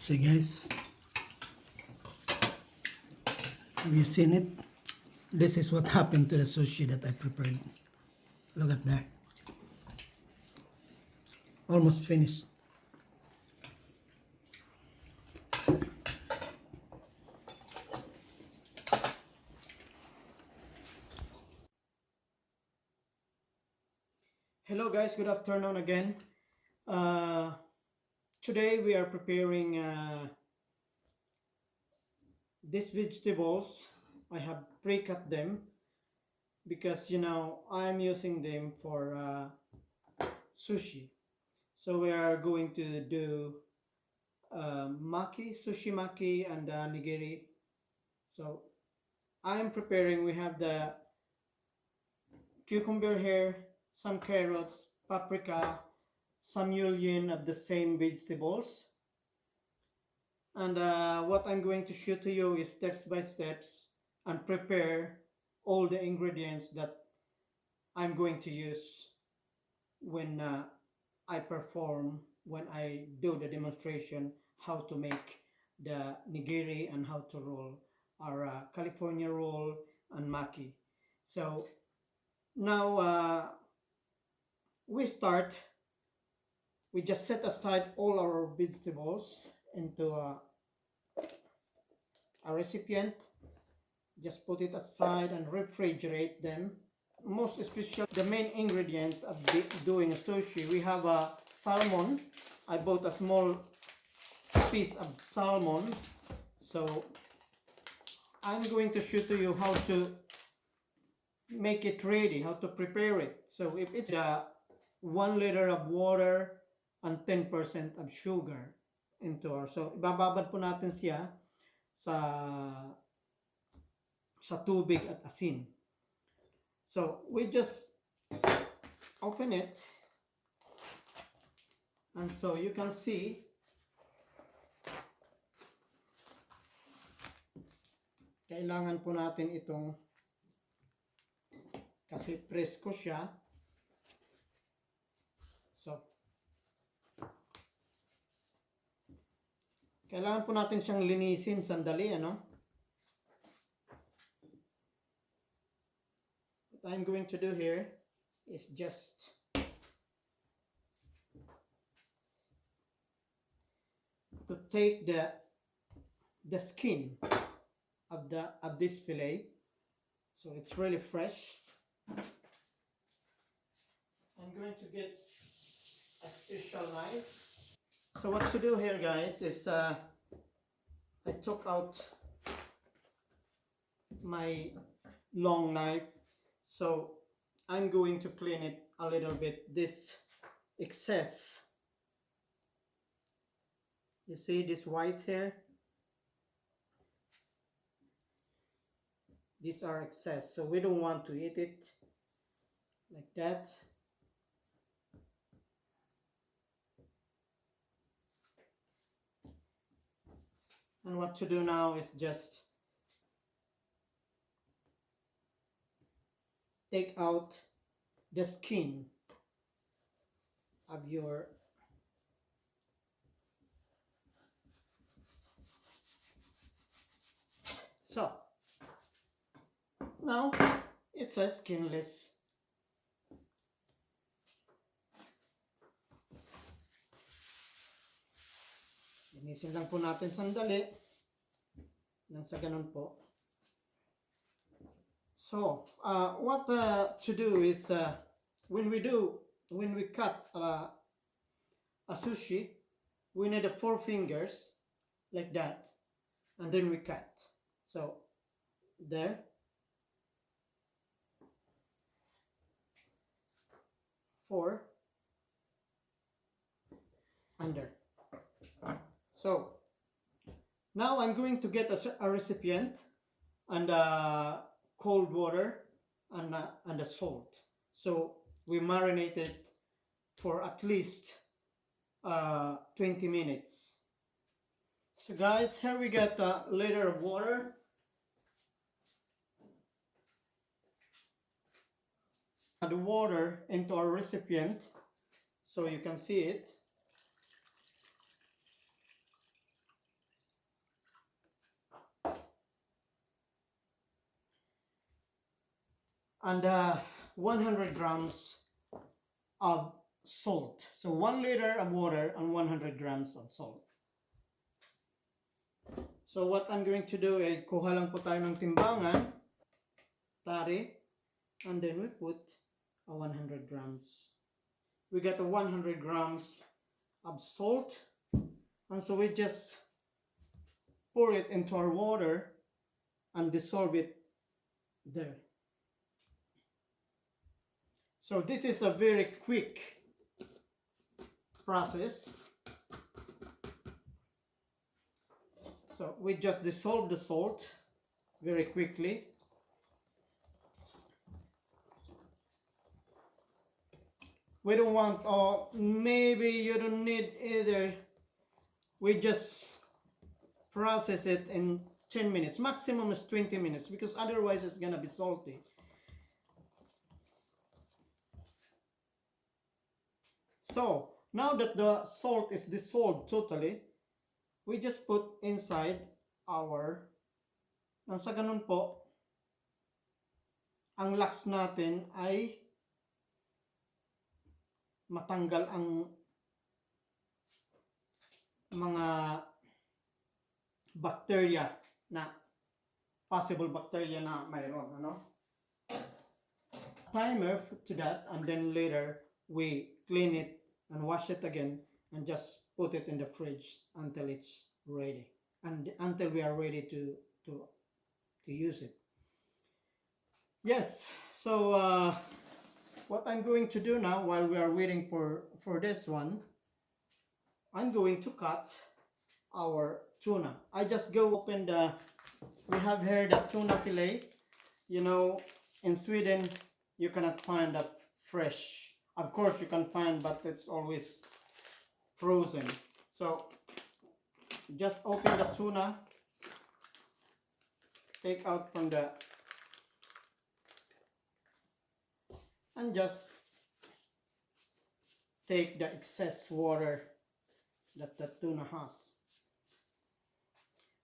See guys, have you seen it? This is what happened to the sushi that I prepared. Look at that. Almost finished. Hello guys, good afternoon again. Today we are preparing these vegetables. I have pre-cut them because I'm using them for sushi. So we are going to do maki, sushi maki, and nigiri. So I am preparing. We have the cucumber here, some carrots, paprika, some julienne of the same vegetables. And what I'm going to show to you is steps by steps and prepare all the ingredients that I'm going to use when when I do the demonstration how to make the nigiri and how to roll our California roll and maki. So now we just set aside all our vegetables into a recipient. Just put it aside and refrigerate them. Most especially the main ingredients of doing a sushi, we have a salmon. I bought a small piece of salmon, so I'm going to show to you how to make it ready, how to prepare it. So if it's 1 liter of water and 10% of sugar into our, so ibababad po natin siya sa tubig at asin. So we just open it, and so you can see kailangan po natin itong, kasi presko siya. So kailangan po natin siyang linisin sandali, What I'm going to do here is just to take the skin of this fillet, so it's really fresh. I'm going to get a special knife. So what to do here, guys, is I took out my long knife, so I'm going to clean it a little bit. This excess, you see this white here, these are excess, so we don't want to eat it like that. And what to do now is just take out the skin of your so now it's a skinless. Linisin lang po natin sandali nang sa ganun po. So what to do is when we cut a sushi, we need 4 fingers like that, and then we cut. So there, four, under. So now I'm going to get a recipient and cold water and the salt. So we marinate it for at least 20 minutes. So guys, here we got a liter of water. Add the water into our recipient so you can see it. and 100 grams of salt. So 1 liter of water and 100 grams of salt. So what I'm going to do ay kuha lang po tayo ng timbangan, tari, and then we put a 100 grams. We get a 100 grams of salt, and so we just pour it into our water and dissolve it there. So this is a very quick process. So we just dissolve the salt very quickly. We don't want, or maybe you don't need either. We just process it in 10 minutes. Maximum is 20 minutes because otherwise it's gonna be salty. So now that the salt is dissolved totally, we just put inside our, nang sa ganun po, ang laks natin ay matanggal ang mga bacteria na, possible bacteria na mayroon, ano? Timer to that, and then later we clean it and wash it again and just put it in the fridge until it's ready, and until we are ready to use it. Yes, so what I'm going to do now while we are waiting for this one, I'm going to cut our tuna. I just go open the, we have here the tuna fillet. You know, in Sweden you cannot find that fresh. Of course you can find, but it's always frozen. So just open the tuna, take out from the, and just take the excess water that the tuna has.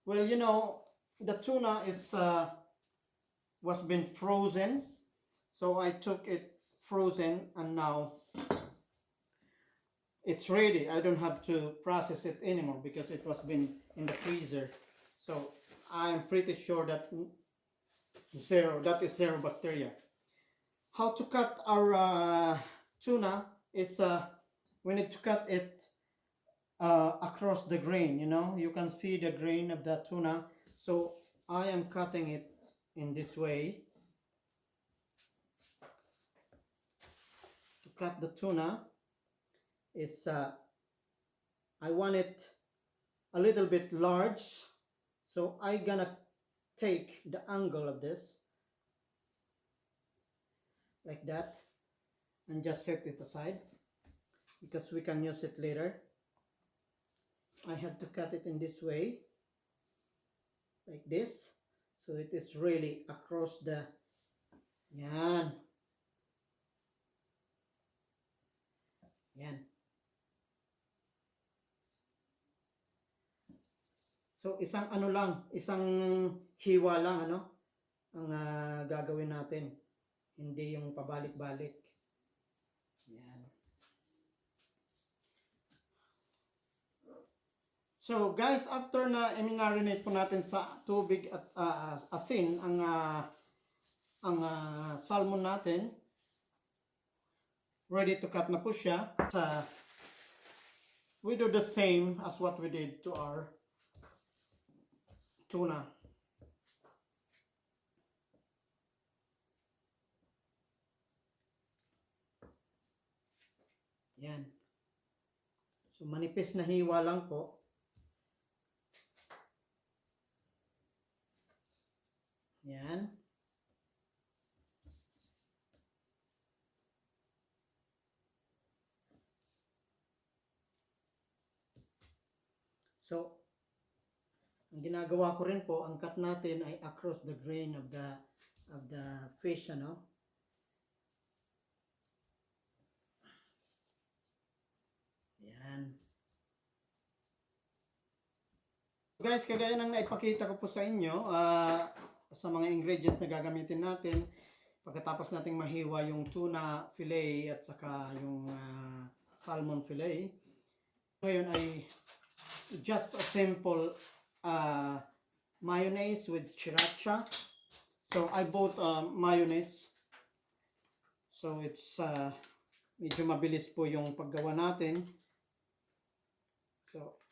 Well, you know, the tuna is was been frozen, so I took it frozen and now it's ready. I don't have to process it anymore because it was been in the freezer. So I'm pretty sure that that is zero bacteria. How to cut our tuna is we need to cut it across the grain. You know, you can see the grain of the tuna, so I am cutting it in this way. To cut the tuna is I want it a little bit large, so I gonna take the angle of this like that and just set it aside because we can use it later. I have to cut it in this way, like this, so it is really across the, yan, yan. So isang ano lang, isang hiwa lang, ano, ang gagawin natin, hindi yung pabalik-balik. Yan. So guys, after na i-marinate po natin sa tubig at asin ang salmon natin, ready to cut na po siya. We do the same as what we did to our tuna. Yan. So manipis na hiwa lang po. Yan. So, ang ginagawa ko rin po, ang cut natin ay across the grain of the fish, ano? Yan. Guys, kagaya ng naipakita ko po sa inyo, sa mga ingredients na gagamitin natin, Pagkatapos nating mahiwa yung tuna fillet at saka yung salmon fillet, ngayon ay just a simple mayonnaise with sriracha. So I bought mayonnaise. So it's medyo mabilis po yung paggawa natin. So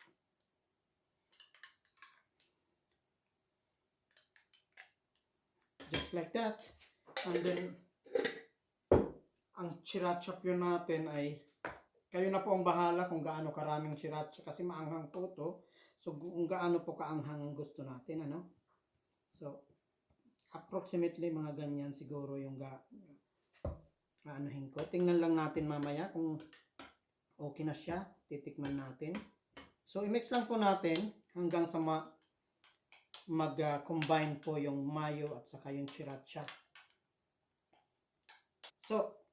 just like that. And then ang sriracha po natin ay kayo na po ang bahala kung gaano karaming sriracha kasi maanghang po to. So kung gaano po kaanghang gusto natin, ano? So approximately mga ganyan siguro yung anuhin ko. Tingnan lang natin mamaya kung okay na siya. Titikman natin. So i-mix lang po natin hanggang sa mag-combine po yung mayo at saka yung sriracha. So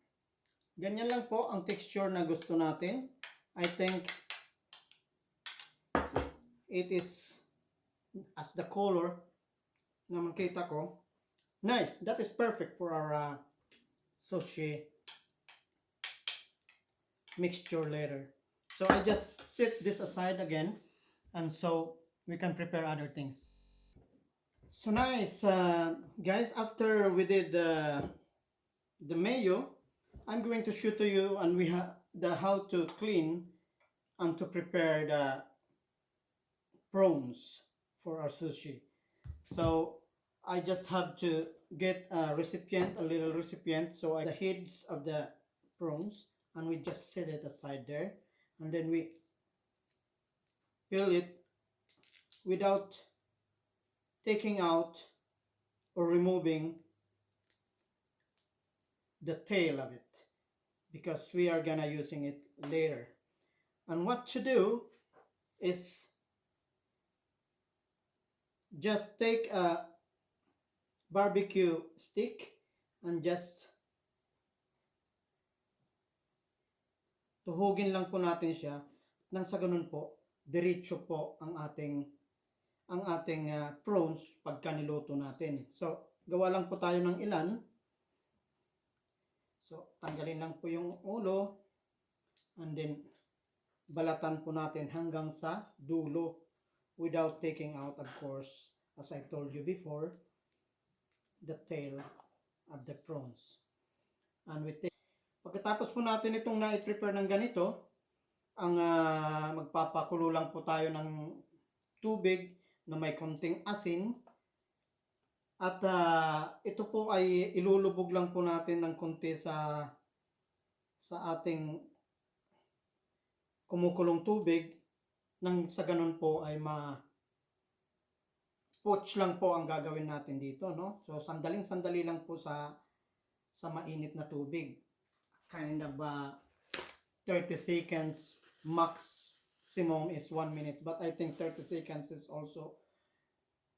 ganyan lang po ang texture na gusto natin. I think it is as the color na makita ko. Nice. That is perfect for our sushi mixture later. So I just set this aside again, and so we can prepare other things. So nice, guys. After we did the mayo, I'm going to show to you, and we have how to clean and to prepare the prawns for our sushi. So I just have to get a little recipient. So the heads of the prawns, and we just set it aside there, and then we peel it without taking out or removing the tail of it, because we are gonna using it later. And what to do is just take a barbecue stick and just tuhugin lang po natin siya nang sa ganun po diretso po ang ating prawns pagka niluto natin. So gawa lang po tayo ng ilan. So tanggalin lang po yung ulo, and then balatan po natin hanggang sa dulo without taking out, of course, as I told you before, the tail of the prawns. And pagkatapos po natin itong na-prepare ng ganito, ang magpapakulo lang po tayo ng tubig na may konting asin, at ito po ay ilulubog lang po natin ng konti sa ating kumukulong tubig, nang sa ganun po ay poach lang po ang gagawin natin dito, no? So sandaling-sandali lang po sa mainit na tubig. Kind of 30 seconds, maximum is 1 minute, but I think 30 seconds is also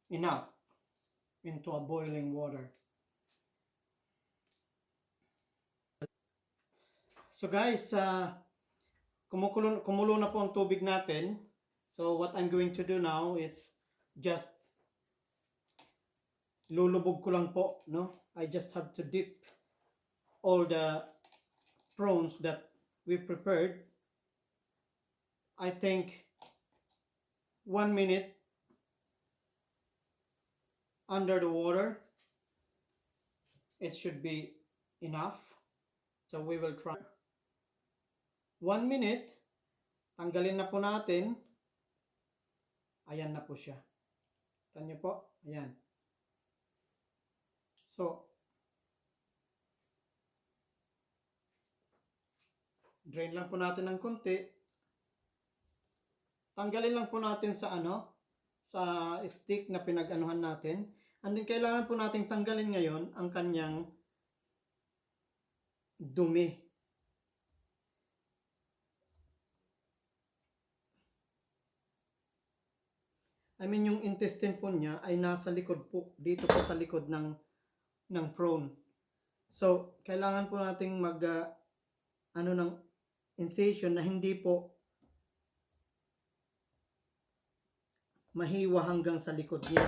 enough into a boiling water. So guys, kumulo na po ang tubig natin. So what I'm going to do now is just lulubog ko lang po, no? I just have to dip all the prawns that we prepared. I think 1 minute under the water, it should be enough. So we will try 1 minute. Tanggalin na po natin. Ayan na po siya. Tignan niyo po. Ayan. So drain lang po natin ng konti. Tanggalin lang po natin sa sa stick na pinag-anuhan natin. And then kailangan po nating tanggalin ngayon ang kanyang dumi. I mean, yung intestine po niya ay nasa likod po, dito po sa likod ng prawn. So, kailangan po nating ng incision na hindi po mahiwa hanggang sa likod niya,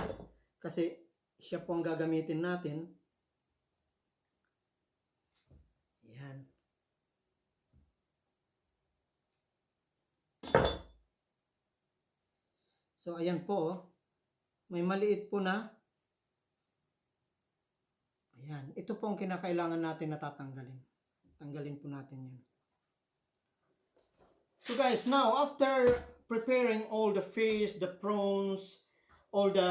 kasi siya po ang gagamitin natin So ayan po, oh. May maliit po na. Ayan, ito po ang kinakailangan natin na tatanggalin. Tanggalin po natin yan. So guys, now after preparing all the fish, the prawns, all the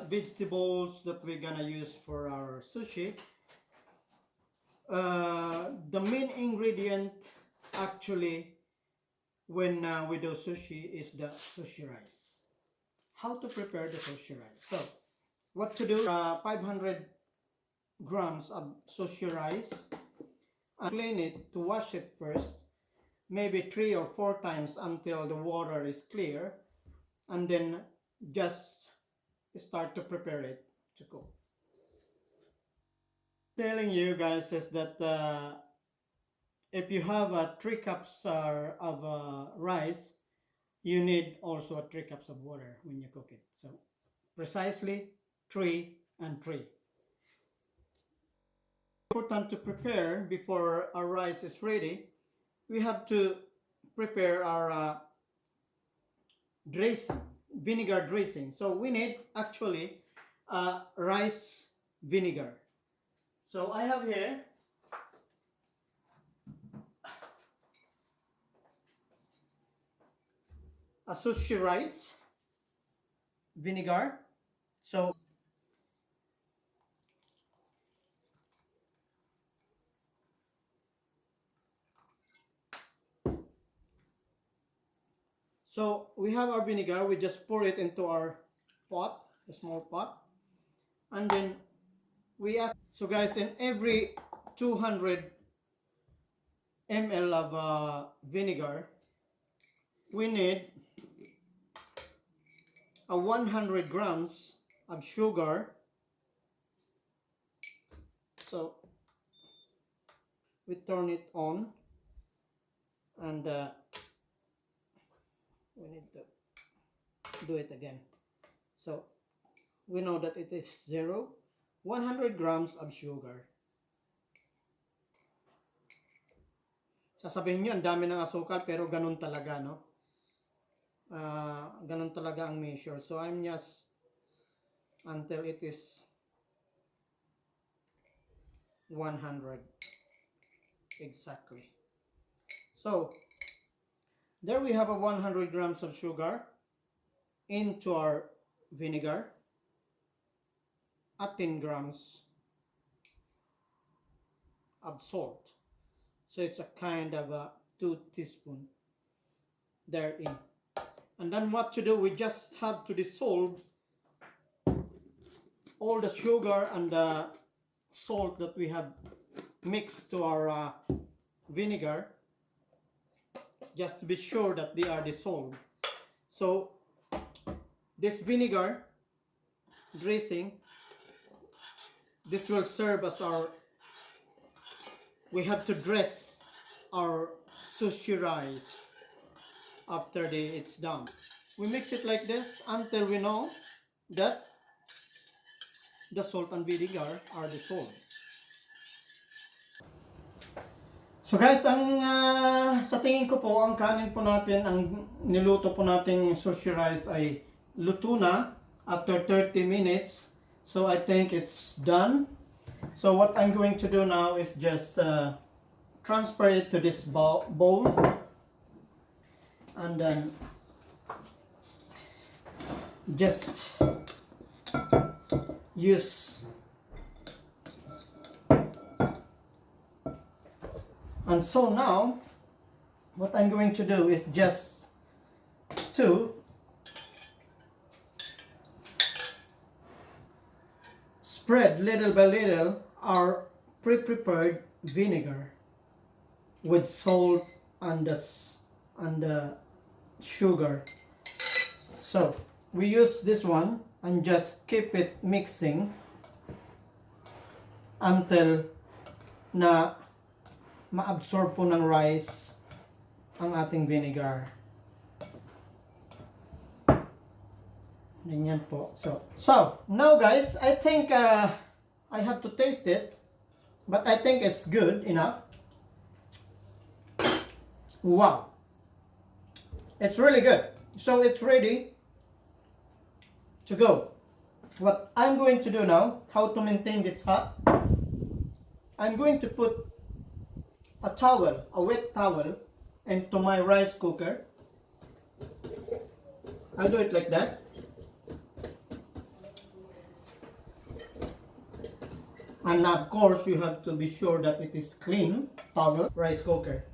vegetables that we're gonna use for our sushi, the main ingredient actually when we do sushi is the sushi rice. How to prepare the sushi rice? So what to do? 500 grams of sushi rice. Clean it, to wash it first, maybe 3 or 4 times until the water is clear, and then just start to prepare it to cook. Telling you guys is that if you have 3 cups of rice, you need also 3 cups of water when you cook it. So precisely 3 and 3. Important to prepare before our rice is ready. We have to prepare our dressing, vinegar dressing. So we need actually rice vinegar. So I have here a sushi rice vinegar. So we have our vinegar, we just pour it into our pot, a small pot, and then we add, so guys, in every 200 ml of vinegar, we need 100 grams of sugar. So we turn it on, and we need to do it again. So we know that it is 100 grams of sugar. Sasabihin nyo, ang dami ng asukal, pero ganun talaga, no? Ganun talaga ang measure. So I'm just until it is 100 exactly. So there we have 100 grams of sugar into our vinegar, 10 grams of salt. So it's a kind of a 2 teaspoons therein. And then what to do, we just have to dissolve all the sugar and the salt that we have mixed to our vinegar, just to be sure that they are dissolved. So this vinegar dressing, this will serve as our, we have to dress our sushi rice after it's done. We mix it like this until we know that the salt and vinegar are dissolved. So guys, ang sa tingin ko po, ang kanin po natin, ang niluto po nating sushi rice ay luto na after 30 minutes. So I think it's done. So what I'm going to do now is just transfer it to this bowl, and then just use, and so now what I'm going to do is just to spread little by little our pre-prepared vinegar with salt and the sugar. So we use this one and just keep it mixing until na ma-absorb po ng rice ang ating vinegar. Ganyan po. So now guys, I think I have to taste it, but I think it's good enough. Wow, it's really good. So it's ready to go. What I'm going to do now, how to maintain this hot, I'm going to put a towel, a wet towel, into my rice cooker. I'll do it like that. And of course, you have to be sure that it is clean towel rice cooker.